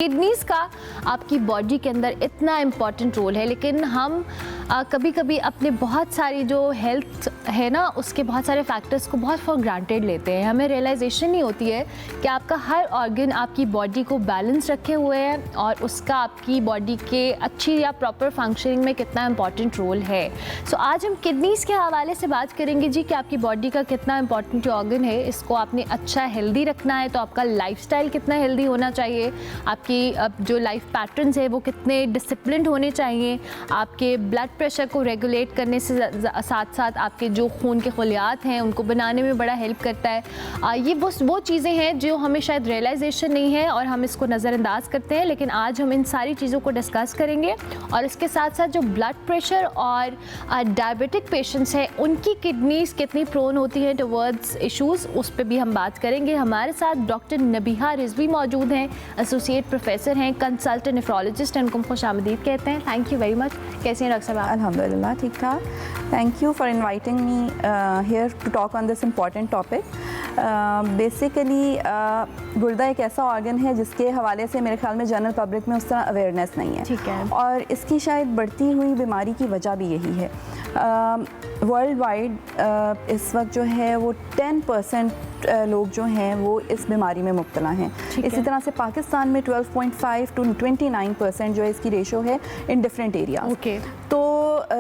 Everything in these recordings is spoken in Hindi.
किडनीज़ का आपकी बॉडी के अंदर इतना इम्पॉर्टेंट रोल है, लेकिन हम कभी कभी अपने बहुत सारी जो हेल्थ है ना, उसके बहुत सारे फैक्टर्स को बहुत फॉर ग्रांटेड लेते हैं। हमें रियलाइजेशन नहीं होती है कि आपका हर ऑर्गन आपकी बॉडी को बैलेंस रखे हुए है और उसका आपकी बॉडी के अच्छी या प्रॉपर फंक्शनिंग में कितना इम्पॉर्टेंट रोल है। सो आज हम किडनीज़ के हवाले से बात करेंगे जी कि आपकी बॉडी का कितना इम्पॉर्टेंट ऑर्गन है, इसको आपने अच्छा हेल्दी रखना है तो आपका लाइफस्टाइल कितना हेल्दी होना चाहिए, आपकी जो लाइफ पैटर्न्स है वो कितने डिसिप्लिन्ड होने चाहिए, आपके ब्लड प्रेशर को रेगुलेट करने से साथ साथ आपके जो खून के खलियात हैं उनको बनाने में बड़ा हेल्प करता है। ये वो चीज़ें हैं जो हमें शायद रियलाइजेशन नहीं है और हम इसको नज़रअंदाज करते हैं, लेकिन आज हम इन सारी चीज़ों को डिस्कस करेंगे। और इसके साथ साथ जो ब्लड प्रेशर और डायबिटिक पेशेंट्स हैं उनकी किडनीज़ कितनी प्रोन होती हैं टुवर्ड्स इश्यूज़, उस पर भी हम बात करेंगे। हमारे साथ डॉक्टर नबीहा रिजवी मौजूद हैं, एसोसिएट प्रोफेसर हैं, कंसल्टेंट नेफ्रोलॉजिस्ट हैं, उनको खुशामदीद कहते हैं। Thank you very much. कैसे हैं डॉक्टर साहब? अल्हम्दुलिल्लाह ठीक ठाक। Thank you for inviting me here to talk on this important topic. Basically गुर्दा एक ऐसा ऑर्गन है जिसके हवाले से मेरे ख्याल में जनरल पब्लिक में उस तरह अवेयरनेस नहीं है। ठीक है। और इसकी शायद बढ़ती हुई बीमारी की वजह भी यही है। वर्ल्ड वाइड इस वक्त जो है वो 10% लोग जो हैं वो इस बीमारी में मुब्तला हैं। इसी तरह से पाकिस्तान में 12.5 to 29% जो है इसकी रेशो है इन डिफरेंट एरिया। तो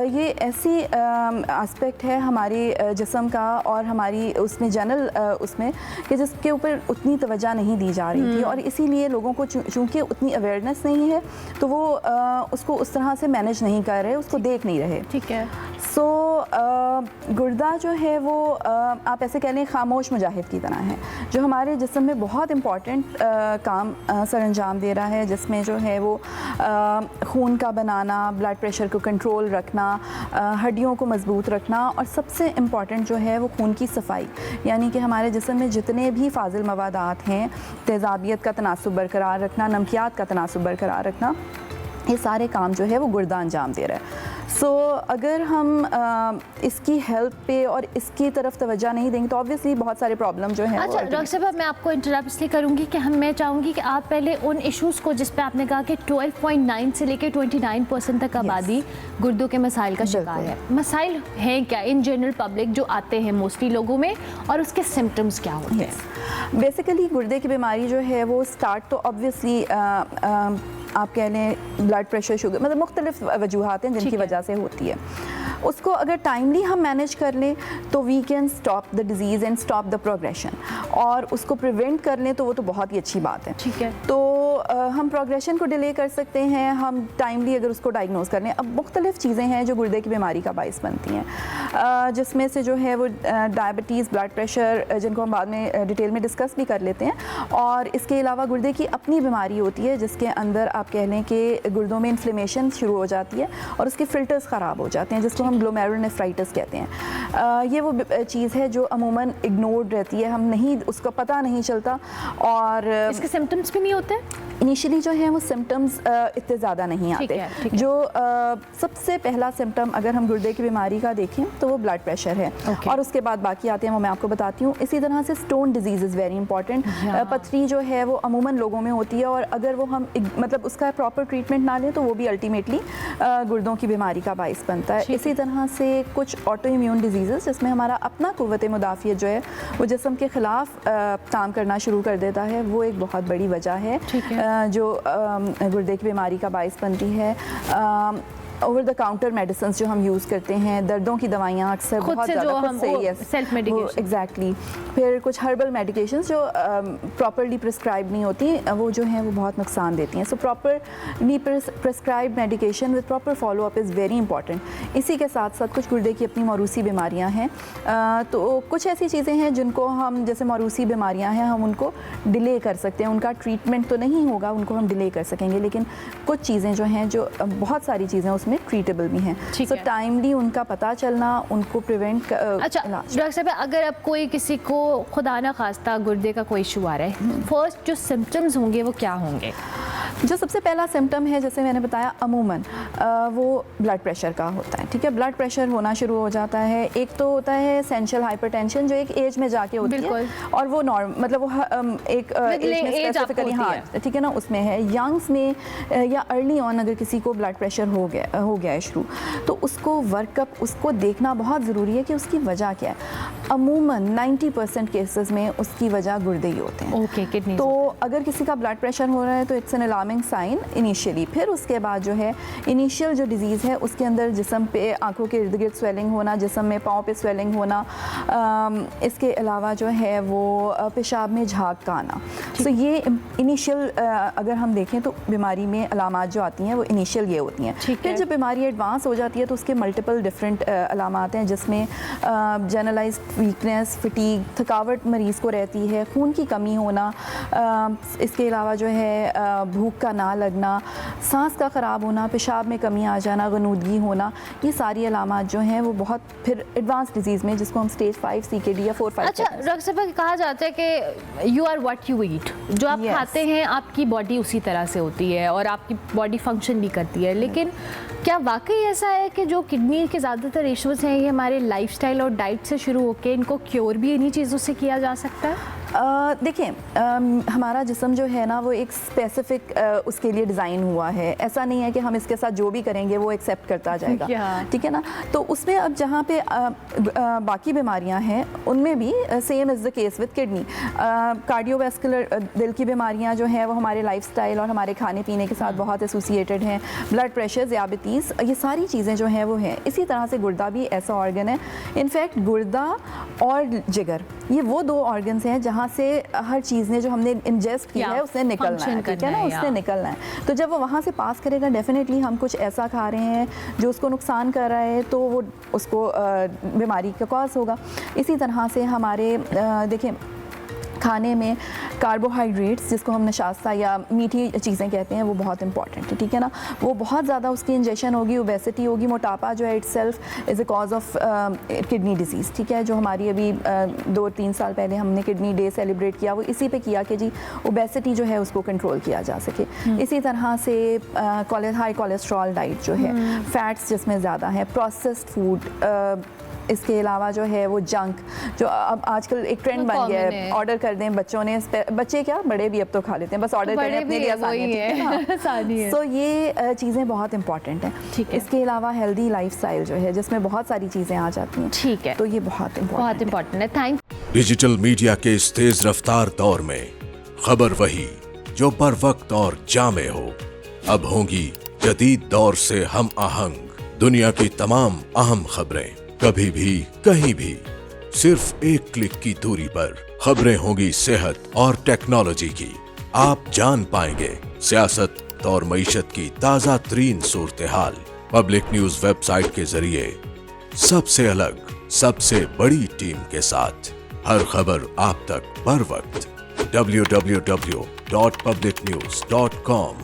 ये ऐसी एस्पेक्ट है हमारे जिस्म का और हमारी उसमें जनरल उसमें कि जिसके ऊपर उतनी तवज्जो नहीं दी जा रही थी, और इसीलिए लोगों को चूँकि उतनी अवेयरनेस नहीं है तो वो उसको उस तरह से मैनेज नहीं कर रहे, उसको देख नहीं रहे। ठीक है। सो गुर्दा जो है वो आप ऐसे कह लें खामोश मुजाहिद की तरह है जो हमारे जिस्म में बहुत इम्पॉर्टेंट काम सर अंजाम दे रहा है, जिसमें जो है वो खून का बनाना, ब्लड प्रेशर को कंट्रोल रखना, हड्डियों को मजबूत रखना, और सबसे इम्पॉर्टेंट जो है वो खून की सफाई, यानी कि हमारे जिस्म में जितने भी फाजिल मवादात हैं, तेज़ाबियत का तनासुब बरकरार रखना, नमकियात का तनासुब बरकरार रखना, ये सारे काम जो है वो गुर्दा अंजाम दे रहा है। सो अगर हम इसकी हेल्प पे और इसकी तरफ तवज्जो नहीं देंगे तो ऑब्वियसली बहुत सारे प्रॉब्लम जो है। अच्छा डॉक्टर साहब, मैं आपको इंटरप्ट इसलिए करूँगी कि मैं चाहूँगी कि आप पहले उन इश्यूज़ को जिस पे आपने कहा कि 12.9 से लेकर 29% तक आबादी गुर्दों के मसाइल का शिकार है, मसाइल हैं क्या इन जनरल पब्लिक जो आते हैं मोस्टली लोगों में, और उसके सिम्टम्स क्या होते हैं? बेसिकली गुर्दे की बीमारी जो है वो स्टार्ट तो ऑब्वियसली आप कह लें ब्लड प्रेशर, शुगर, मतलब मुख्तलिफ वजूहात हैं जिनकी वजह से होती है। उसको अगर टाइमली हम मैनेज कर लें तो we can stop the disease and stop the progression, और उसको प्रिवेंट कर लें तो वो तो बहुत ही अच्छी बात है। ठीक है। तो हम प्रोग्रेशन को डिले कर सकते हैं, हम टाइमली अगर उसको डायग्नोज कर लें। अब मुख्तलिफ चीज़ें हैं जो गुर्दे की बीमारी का बाइस बनती हैं, जिसमें से जो है वो डायबिटीज़, ब्लड प्रेशर, जिनको हम बाद में डिटेल में डिस्कस भी कर लेते हैं, और इसके अलावा गुर्दे की अपनी बीमारी होती है जिसके अंदर आप कह लें कि गुर्दों में इन्फ्लेमेशन शुरू हो जाती है और उसके फिल्टर्स ख़राब हो जाते हैं, जिसको हम ग्लोमेरुलोनेफ्राइटिस कहते हैं। ये वो चीज़ है जो अमूमन इग्नोर्ड रहती है, हम नहीं, उसका पता नहीं चलता, और इसके सिम्टम्स भी नहीं होते इनिशियली जो है वो सिम्टम्स इतने ज़्यादा नहीं आते। ठीक है। जो सबसे पहला सिम्टम अगर हम गुर्दे की बीमारी का देखें तो वो ब्लड प्रेशर है, और उसके बाद बाकी आते हैं वो मैं आपको बताती हूँ। इसी तरह से stone disease is very important. पथरी जो है वो अमूमन लोगों में होती है, और अगर वो हम मतलब उसका प्रॉपर ट्रीटमेंट ना लें तो वो भी अल्टीमेटली गुर्दों की बीमारी का बाइस बनता है। इसी तरह से कुछ ऑटो इम्यून डिजीज़ जिसमें हमारा अपना कुव्वत मुदाफ़ियत जो है वो जिस्म के ख़िलाफ़ काम करना शुरू कर देता है, वो एक बहुत बड़ी वजह है जो गुर्दे की बीमारी का बाइस बनती है। ओवर द काउंटर मेडिसिन जो हम यूज़ करते हैं, दर्दों की दवाइयाँ अक्सर बहुत ज़्यादा सेल्फ मेडिकेशन, एग्जैक्टली, फिर कुछ हर्बल मेडिकेशन जो प्रॉपरली प्रिस्क्राइब नहीं होती, वो जो हैं वो बहुत नुकसान देती हैं। So properly prescribe medication with proper follow up is very important. इसी के साथ साथ कुछ गुर्दे की अपनी मौरूसी बीमारियाँ हैं, तो कुछ ऐसी चीज़ें हैं जिनको हम, जैसे मौरूसी बीमारियाँ हैं, हम उनको डिले कर सकते हैं, उनका ट्रीटमेंट तो नहीं होगा, उनको हम डिले कर सकेंगे, लेकिन कुछ चीज़ें जो हैं, जो बहुत सारी चीज़ें उसमें ट्रीटेबल भी हैं। सो टाइमली उनका पता चलना, उनको प्रिवेंट। अच्छा डॉक्टर साहब, अगर अब कोई किसी को खुदा ना खास्ता गुर्दे का कोई इशू आ रहा है, फर्स्ट जो सिम्टम्स होंगे वो क्या होंगे? जो सबसे पहला सिम्टम है, जैसे मैंने बताया, अमूमन वो ब्लड प्रेशर का होता है, ठीक है। ब्लड प्रेशर होना शुरू हो जाता है। एक तो होता है एसेंशियल हाइपरटेंशन, जो एक एज में जाके होती है, और वो मतलब वो एक एज में स्पेसिफिकली, हाँ ठीक है ना, उसमें है। यंग्स में या अर्ली ऑन अगर किसी को ब्लड प्रेशर हो गया है शुरू, तो उसको वर्कअप, उसको देखना बहुत ज़रूरी है कि उसकी वजह क्या है। अमूमन 90% केसेस में उसकी वजह गुर्दे ही होते हैं। Okay, kidney. तो अगर किसी का ब्लड प्रेशर हो रहा है तो it's an alarming sign initially. फिर उसके बाद जो है इनिशियल जो डिजीज़ है, उसके अंदर जिस्म पे, आंखों के इर्द गिर्द स्वेलिंग होना, जिस्म में, पाँव पे स्वेलिंग होना, इसके अलावा जो है वो पेशाब में झाग का आना। तो ये इनिशियल अगर हम देखें तो बीमारी में अलामात जो आती हैं वो इनिशियल ये होती हैं। फिर जब बीमारी एडवांस हो जाती है तो उसके मल्टीपल डिफरेंट अलामात हैं, जिसमें जनरलाइज्ड वीकनेस, फटीग, थकावट मरीज़ को रहती है, खून की कमी होना, इसके अलावा जो है भूख का ना लगना, सांस का ख़राब होना, पेशाब में कमी आ जाना, गनूदगी होना, ये सारी अलामात जो हैं वो बहुत फिर एडवांस डिजीज़ में, जिसको हम स्टेज 5 CKD या 4-5। अच्छा डॉक्टर साहब, कहा जाता है कि you are what you eat, जो आप खाते हैं आपकी बॉडी उसी तरह से होती है और आपकी बॉडी फंक्शन भी करती है। लेकिन क्या वाकई ऐसा है कि जो किडनी के ज़्यादातर इश्यूज़ हैं ये हमारे लाइफस्टाइल और डाइट से शुरू होकर इनको क्योर भी इन्हीं चीज़ों से किया जा सकता है? देखिए, हमारा जिस्म जो है ना वो एक स्पेसिफिक उसके लिए डिज़ाइन हुआ है। ऐसा नहीं है कि हम इसके साथ जो भी करेंगे वो एक्सेप्ट करता जाएगा, ठीक है ना। तो उसमें अब जहाँ पे बाकी बीमारियाँ हैं उनमें भी same is the case with kidney. Cardiovascular, दिल की बीमारियाँ जो हैं वो हमारे लाइफस्टाइल और हमारे खाने पीने के साथ बहुत एसोसिएटेड हैं। ब्लड प्रेशर, ज़ियाबतीस, ये सारी चीज़ें जो हैं वो हैं। इसी तरह से गुर्दा भी ऐसा ऑर्गन है। इनफैक्ट गुर्दा और जिगर, ये वो दो ऑर्गन्स हैं जहाँ से हर चीज़ ने जो हमने इंजेस्ट किया है उसने निकलना है, ठीक है ना, उसने निकलना है। तो जब वो वहाँ से पास करेगा, डेफिनेटली हम कुछ ऐसा खा रहे हैं जो उसको नुकसान कर रहा है, तो वो उसको बीमारी का कॉज होगा। इसी तरह से हमारे देखें खाने में कार्बोहाइड्रेट्स, जिसको हम नशास्ता या मीठी चीज़ें कहते हैं, वो बहुत इंपॉर्टेंट है, ठीक है ना। वो बहुत ज़्यादा उसकी इंजेक्शन होगी, ओबेसिटी होगी, मोटापा जो है itself is a cause of kidney disease, ठीक है। जो हमारी अभी 2-3 साल पहले हमने किडनी डे सेलिब्रेट किया, वो इसी पे किया कि जी ओबेसिटी जो है उसको कंट्रोल किया जा सके। इसी तरह से हाई कोलेस्ट्रॉल डाइट जो है, फैट्स जिसमें ज़्यादा है, प्रोसेस्ड फूड, इसके अलावा जो है वो जंक, जो अब आजकल एक ट्रेंड बन गया है, ऑर्डर कर दें बच्चों ने, बच्चे क्या बड़े भी अब तो खा लेते हैं, बस ऑर्डर करें अपने लिए, आसानी है। सो ये चीज़ें बहुत इंपॉर्टेंट हैं। इसके अलावा हेल्दी लाइफस्टाइल जो है, जिसमें बहुत सारी चीज़ें आ जाती हैं, ठीक है, तो ये बहुत इंपॉर्टेंट है। थैंक। डिजिटल मीडिया के इस तेज रफ्तार दौर में खबर वही जो बर वक्त और जामे हो। अब होंगी जदीद दौर से हम आहंग दुनिया की तमाम अहम खबरें, कभी भी कहीं भी, सिर्फ एक क्लिक की दूरी पर। खबरें होंगी सेहत और टेक्नोलॉजी की। आप जान पाएंगे सियासत और मईशत की ताजा तरीन सूरत हाल। पब्लिक न्यूज वेबसाइट के जरिए सबसे अलग, सबसे बड़ी टीम के साथ हर खबर आप तक बर वक्त। www.publicnews.com